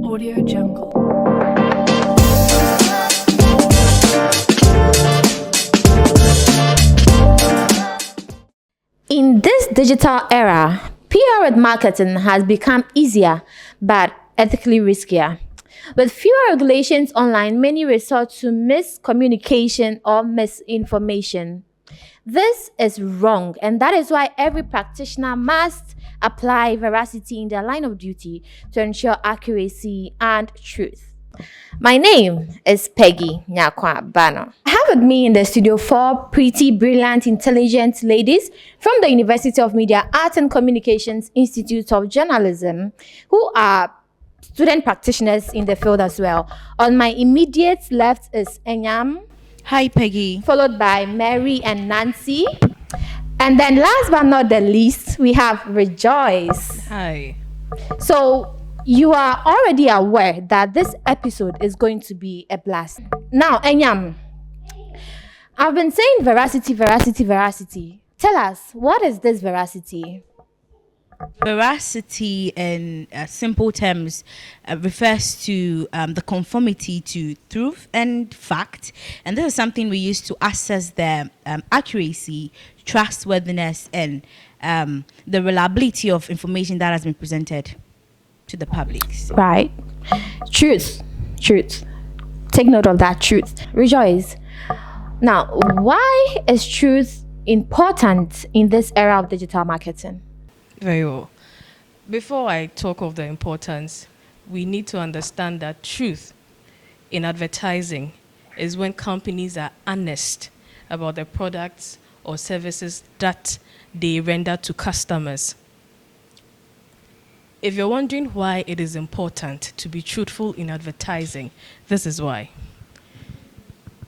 Audio Jungle. In this digital era, PR with marketing has become easier but ethically riskier. With fewer regulations online, many resort to miscommunication or misinformation. This is wrong, and that is why every practitioner must apply veracity in their line of duty to ensure accuracy and truth. My name is Peggy Nyakwa Bano. I have with me in the studio four pretty, brilliant, intelligent ladies from the University of Media, Arts and Communications Institute of Journalism who are student practitioners in the field as well. On my immediate left is Enyam. Hi, Peggy. Followed by Mary and Nancy. And then last but not the least, we have Rejoice. Hi. So you are already aware that this episode is going to be a blast. Now, Enyam, I've been saying veracity. Tell us, what is this veracity? Veracity, in simple terms, refers to the conformity to truth and fact. And this is something we use to assess the accuracy, trustworthiness, and the reliability of information that has been presented to the public. Right. Truth. Take note of that truth. Rejoice. Now, why is truth important in this era of digital marketing? Very well. Before I talk of the importance, we need to understand that truth in advertising is when companies are honest about the products or services that they render to customers. If you're wondering why it is important to be truthful in advertising, this is why.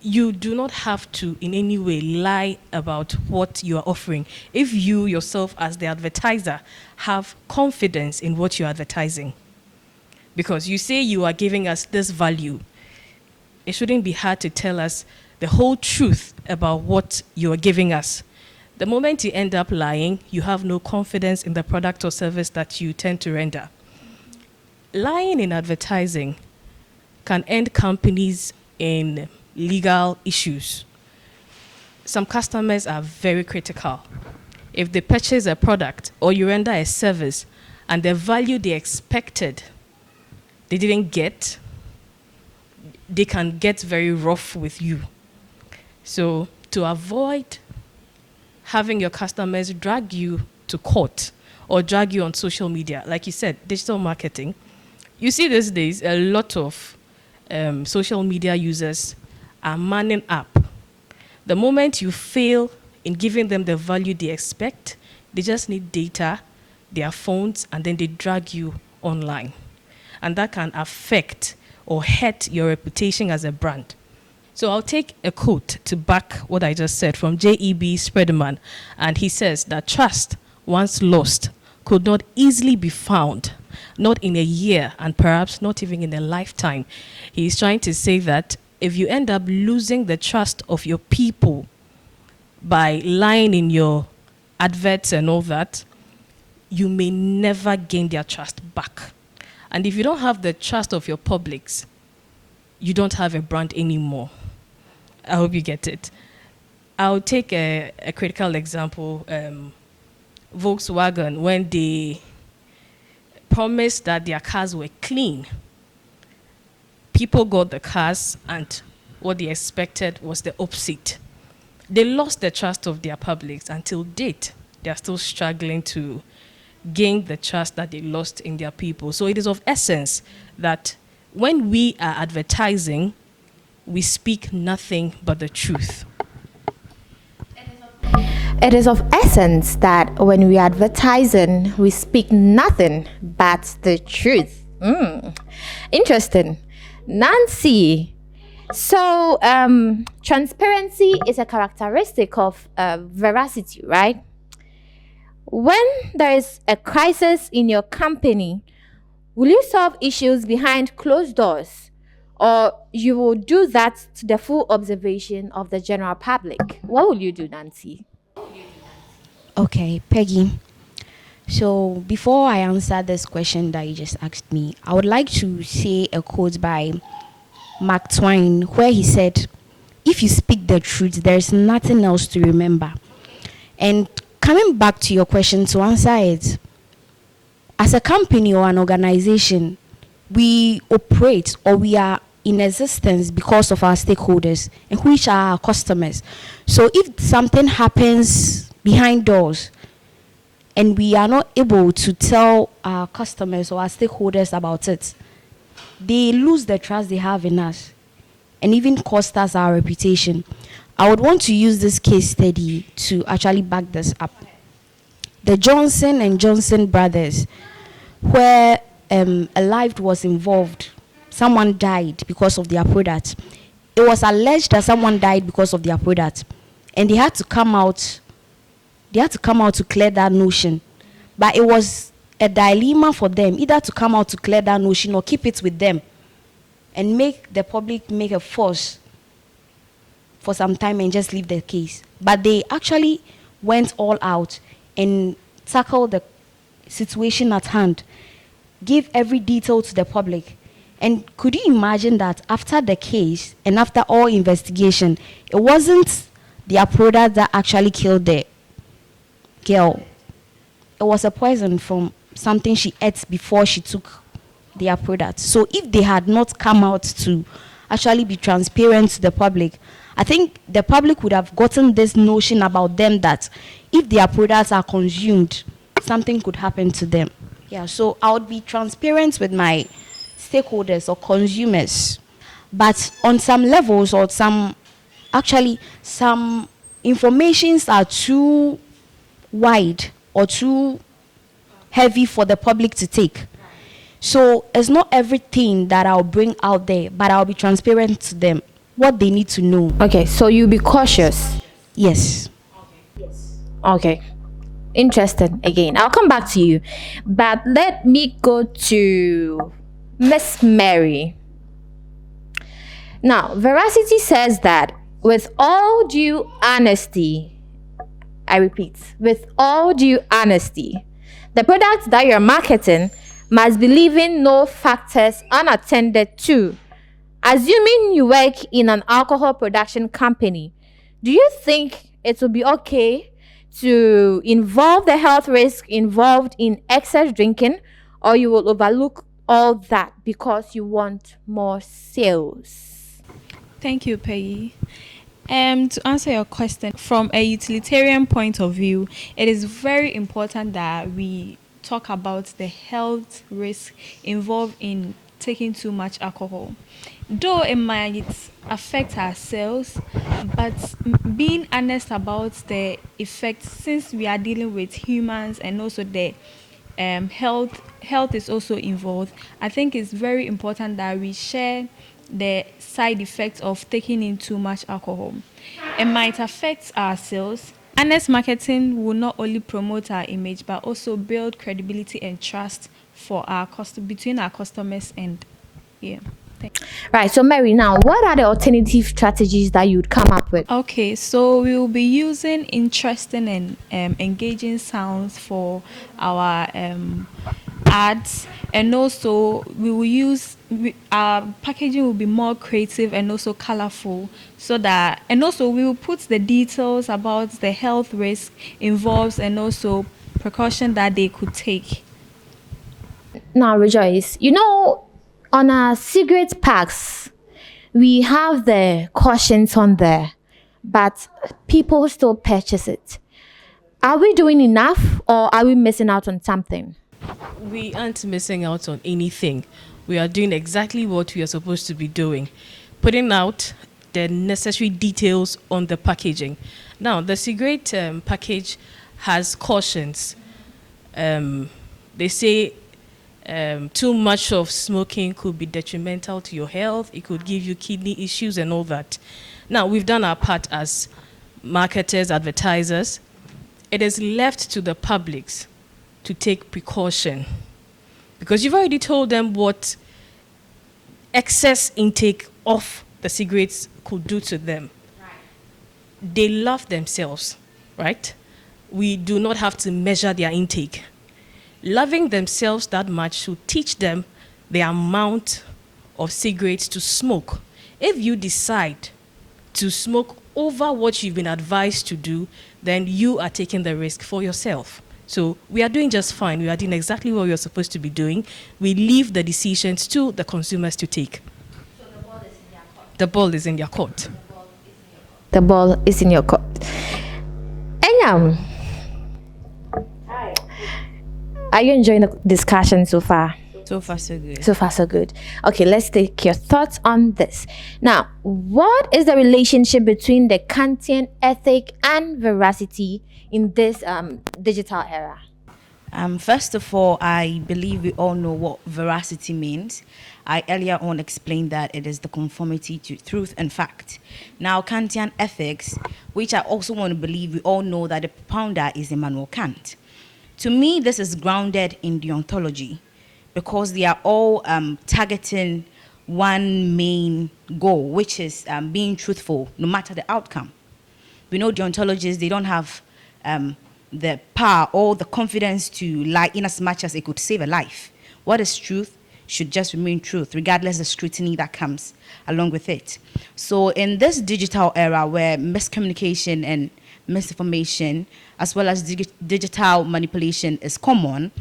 You do not have to in any way lie about what you are offering if you yourself as the advertiser have confidence in what you're advertising. Because you say you are giving us this value, it shouldn't be hard to tell us the whole truth about what you are giving us. The moment you end up lying, you have no confidence in the product or service that you tend to render. Lying in advertising can end companies in legal issues. Some customers are very critical. If they purchase a product or you render a service and the value they expected they didn't get, they can get very rough with you. So to avoid having your customers drag you to court or drag you on social media, like you said, digital marketing, you see these days a lot of social media users are manning up. The moment you fail in giving them the value they expect, they just need data, their phones, and then they drag you online. And that can affect or hurt your reputation as a brand. So I'll take a quote to back what I just said from J.E.B. Spreadman. And he says that trust, once lost, could not easily be found, not in a year and perhaps not even in a lifetime. He's trying to say that if you end up losing the trust of your people by lying in your adverts and all that, you may never gain their trust back. And if you don't have the trust of your publics, you don't have a brand anymore. I hope you get it. I'll take a critical example. Volkswagen, when they promised that their cars were clean, people got the cars and what they expected was the opposite. They lost the trust of their publics. Until date, they are still struggling to gain the trust that they lost in their people. So it is of essence that when we are advertising, we speak nothing but the truth. It is of essence that when we are advertising, we speak nothing but the truth. Interesting. Nancy, so transparency is a characteristic of veracity, right? When there is a crisis in your company, will you solve issues behind closed doors, or you will do that to the full observation of the general public? What will you do, Nancy? Okay, Peggy. So before I answer this question that you just asked me, I would like to say a quote by Mark Twain where he said, "If you speak the truth, there is nothing else to remember." And coming back to your question to answer it, as a company or an organization, we operate or we are in existence because of our stakeholders, and which are our customers. So if something happens behind doors and we are not able to tell our customers or our stakeholders about it, they lose the trust they have in us and even cost us our reputation. I would want to use this case study to actually back this up. The Johnson and Johnson brothers, where a life was involved, someone died because of their product. It was alleged that someone died because of their product, and they had to come out. They had to come out to clear that notion, but it was a dilemma for them either to come out to clear that notion or keep it with them and make the public make a fuss for some time and just leave the case. But they actually went all out and tackled the situation at hand, gave every detail to the public. And could you imagine that after the case and after all investigation, it wasn't their product that actually killed the girl. It was a poison from something she ate before she took their product. So if they had not come out to actually be transparent to the public, I think the public would have gotten this notion about them that if their products are consumed, something could happen to them. Yeah, so I would be transparent with my stakeholders or consumers. But on some levels or some informations are too wide or too heavy for the public to take. So it's not everything that I'll bring out there, but I'll be transparent to them what they need to know. Okay, so you'll be cautious. Yes. Okay. Interested again. I'll come back to you. But let me go to Miss Mary. Now, Veracity says that with all due honesty, I repeat, with all due honesty, the products that you're marketing must be leaving no factors unattended to. Assuming you work in an alcohol production company, do you think it will be okay to involve the health risk involved in excess drinking, or you will overlook all that because you want more sales? Thank you, Peggy. To answer your question, from a utilitarian point of view, it is very important that we talk about the health risk involved in taking too much alcohol. Though it might affect our sales, but being honest about the effects, since we are dealing with humans and also the health is also involved, I think it's very important that we share the side effects of taking in too much alcohol. It might affect our sales. Honest marketing will not only promote our image but also build credibility and trust for our between our customers and Right, so Mary, now what are the alternative strategies that you'd come up with? Okay, so we will be using interesting and engaging sounds for our ads, and also we will use our packaging will be more creative and also colorful, so that, and also we will put the details about the health risk involved and also precaution that they could take. Now, Rejoice, on our cigarette packs, we have the cautions on there, but people still purchase it. Are we doing enough, or are we missing out on something? We aren't missing out on anything. We are doing exactly what we are supposed to be doing, putting out the necessary details on the packaging. Now, the cigarette package has cautions. They say too much of smoking could be detrimental to your health. It could give you kidney issues and all that. Now, we've done our part as marketers, advertisers. It is left to the publics to take precaution, because you've already told them what excess intake of the cigarettes could do to them. Right. They love themselves, right? We do not have to measure their intake. Loving themselves that much should teach them the amount of cigarettes to smoke. If you decide to smoke over what you've been advised to do, then you are taking the risk for yourself. So we are doing just fine. We are doing exactly what we are supposed to be doing. We leave the decisions to the consumers to take. So the ball is in their court. The ball is in your court. The ball is in your court. Enyam, are you enjoying the discussion so far? So far, so good. So far, so good. Okay, let's take your thoughts on this. Now, what is the relationship between the Kantian ethic and veracity in this digital era? First of all, I believe we all know what veracity means. I earlier on explained that it is the conformity to truth and fact. Now, Kantian ethics, which I also want to believe we all know that the propounder is Immanuel Kant. To me, this is grounded in deontology because they are all targeting one main goal, which is being truthful no matter the outcome. We know deontologists, they don't have the power or the confidence to lie in as much as it could save a life. What is truth should just remain truth, regardless of the scrutiny that comes along with it. So in this digital era where miscommunication and misinformation, as well as digital manipulation is common,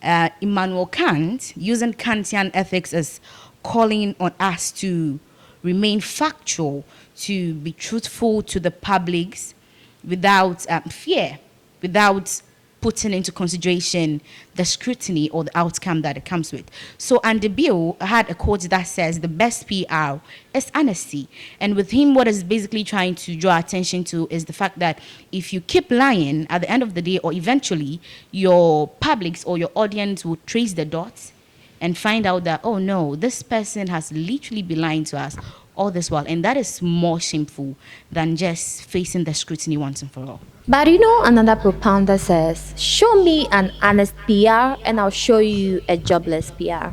Immanuel Kant, using Kantian ethics, is calling on us to remain factual, to be truthful to the publics without fear, without putting into consideration the scrutiny or the outcome that it comes with. So Andy Bill had a quote that says the best PR is honesty. And with him, what is basically trying to draw attention to is the fact that if you keep lying, at the end of the day or eventually, your publics or your audience will trace the dots and find out that, oh no, this person has literally been lying to us all this while. And that is more shameful than just facing the scrutiny once and for all. But you know, another propounder says, show me an honest PR and I'll show you a jobless PR.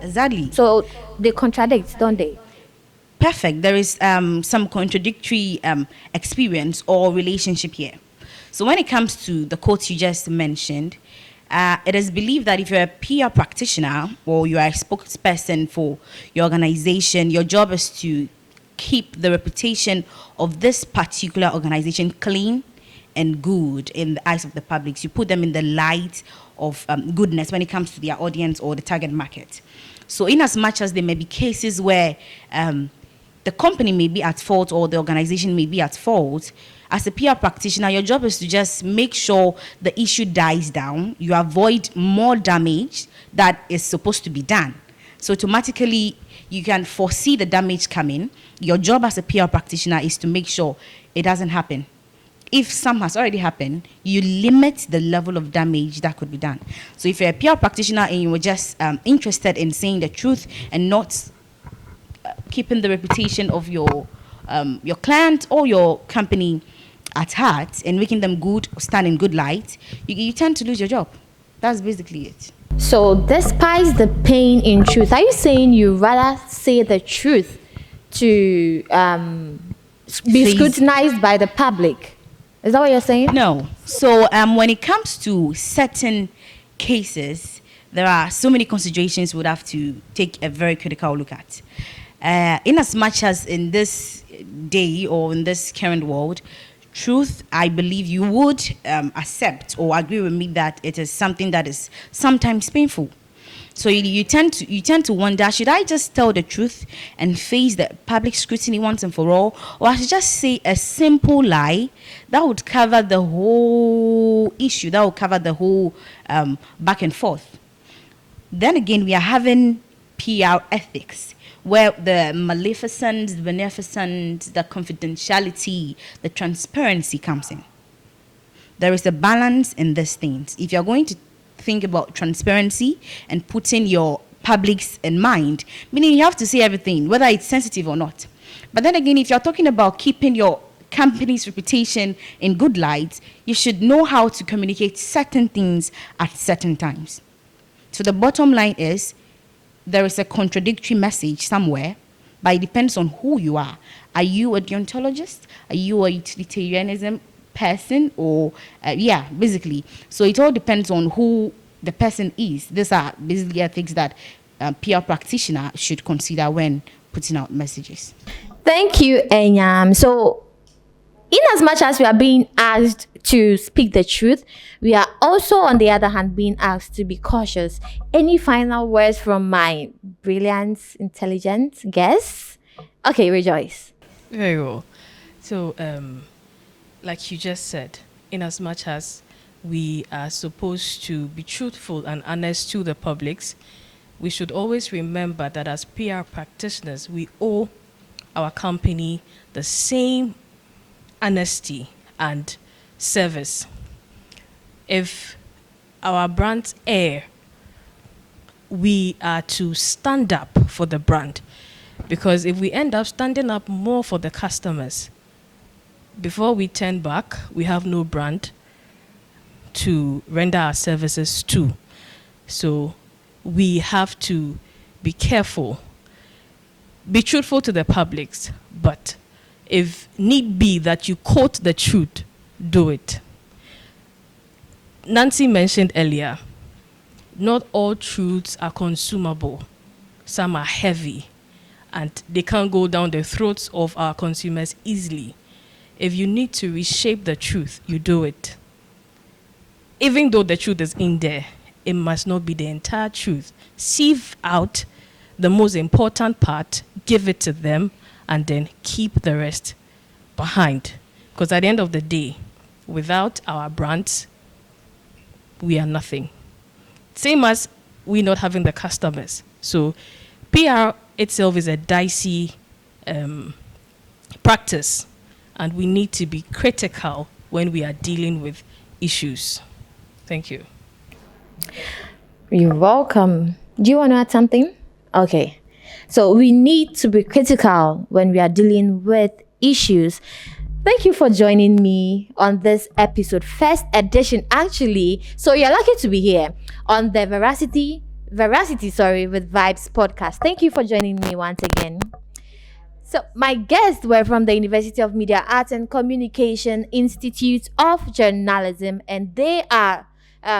Exactly. So they contradict, don't they? Perfect. There is some contradictory experience or relationship here. So when it comes to the quotes you just mentioned, it is believed that if you're a PR practitioner or you are a spokesperson for your organization, your job is to keep the reputation of this particular organization clean and good in the eyes of the public. So you put them in the light of goodness when it comes to their audience or the target market. So in as much as there may be cases where the company may be at fault or the organization may be at fault, as a PR practitioner, your job is to just make sure the issue dies down. You avoid more damage that is supposed to be done. So automatically, you can foresee the damage coming. Your job as a PR practitioner is to make sure it doesn't happen. If some has already happened, you limit the level of damage that could be done. So if you're a PR practitioner and you were just interested in saying the truth and not keeping the reputation of your client or your company at heart and making them good, stand in good light, you tend to lose your job. That's basically it. So despite the pain in truth, are you saying you rather say the truth to be Please. scrutinized by the public? Is that what you're saying? No. So when it comes to certain cases, there are so many considerations we would have to take a very critical look at. In as much as in this day or in this current world, truth, I believe you would accept or agree with me that it is something that is sometimes painful. So you tend to wonder, should I just tell the truth and face the public scrutiny once and for all, or I should just say a simple lie that would cover the whole issue, that would cover the whole back and forth. Then again, we are having PR ethics, where the maleficent, the beneficent, the confidentiality, the transparency comes in. There is a balance in these things. If you're going to think about transparency and putting your publics in mind, meaning you have to say everything, whether it's sensitive or not. But then again, if you're talking about keeping your company's reputation in good light, you should know how to communicate certain things at certain times. So the bottom line is, there is a contradictory message somewhere, but it depends on who you are. Are you a deontologist? Are you a utilitarianism person? Or, basically. So it all depends on who the person is. These are basically things that PR practitioner should consider when putting out messages. Thank you, Enyam. So, in as much as we are being asked to speak the truth, we are also, on the other hand, being asked to be cautious. Any final words from my brilliant, intelligent guest? Okay, Rejoice. Very well. So, like you just said, in as much as we are supposed to be truthful and honest to the publics, we should always remember that as PR practitioners, we owe our company the same honesty and service. If our brands air, we are to stand up for the brand, because if we end up standing up more for the customers, before we turn back, we have no brand to render our services to. So we have to be careful, be truthful to the publics, but if need be that you quote the truth, do it. Nancy mentioned earlier, not all truths are consumable. Some are heavy and they can't go down the throats of our consumers easily. If you need to reshape the truth, you do it. Even though the truth is in there, it must not be the entire truth. Sieve out the most important part, give it to them, and then keep the rest behind. Because at the end of the day, without our brands, we are nothing. Same as we not having the customers. So PR itself is a dicey practice, and we need to be critical when we are dealing with issues. Thank you. You're welcome. Do you want to add something? Okay. So we need to be critical when we are dealing with issues. Thank you for joining me on this episode, first edition actually. So you're lucky to be here on the Veracity, with Vibes podcast. Thank you for joining me once again. So my guests were from the University of Media Arts and Communication Institute of Journalism, and they are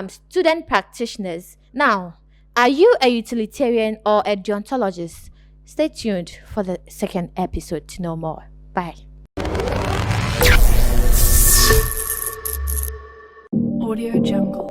student practitioners. Now, are you a utilitarian or a deontologist? Stay tuned for the second episode to know more. Bye. Audio Jungle.